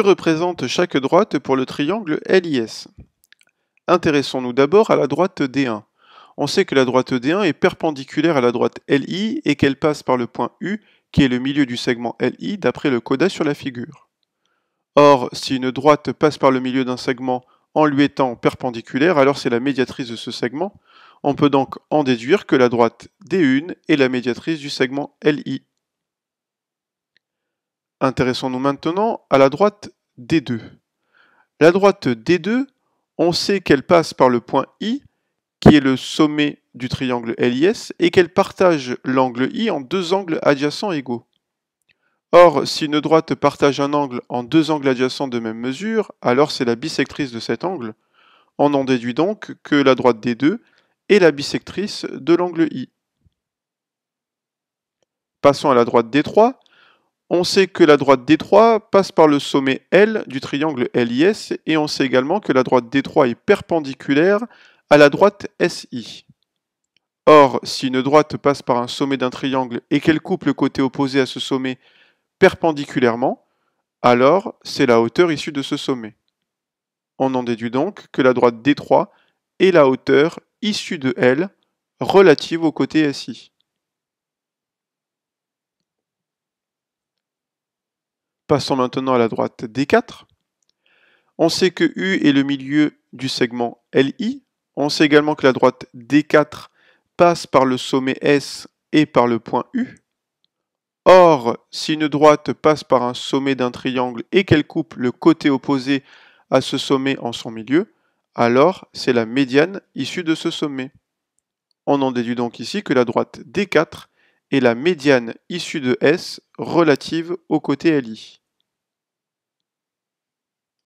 représente chaque droite pour le triangle LIS? Intéressons-nous d'abord à la droite D1. On sait que la droite D1 est perpendiculaire à la droite LI et qu'elle passe par le point U, qui est le milieu du segment LI d'après le coda sur la figure. Or, si une droite passe par le milieu d'un segment en lui étant perpendiculaire, alors c'est la médiatrice de ce segment. On peut donc en déduire que la droite D1 est la médiatrice du segment LI. Intéressons-nous maintenant à la droite D2. La droite D2, on sait qu'elle passe par le point I, qui est le sommet du triangle LIS, et qu'elle partage l'angle I en deux angles adjacents égaux. Or, si une droite partage un angle en deux angles adjacents de même mesure, alors c'est la bisectrice de cet angle. On en déduit donc que la droite D2 est la bisectrice de l'angle I. Passons à la droite D3. On sait que la droite D3 passe par le sommet L du triangle LIS et on sait également que la droite D3 est perpendiculaire à la droite SI. Or, si une droite passe par un sommet d'un triangle et qu'elle coupe le côté opposé à ce sommet perpendiculairement, alors c'est la hauteur issue de ce sommet. On en déduit donc que la droite D3 est la hauteur issue de L relative au côté SI. Passons maintenant à la droite D4. On sait que U est le milieu du segment LI. On sait également que la droite D4 passe par le sommet S et par le point U. Or, si une droite passe par un sommet d'un triangle et qu'elle coupe le côté opposé à ce sommet en son milieu, alors c'est la médiane issue de ce sommet. On en déduit donc ici que la droite D4 est la médiane issue de S relative au côté LI.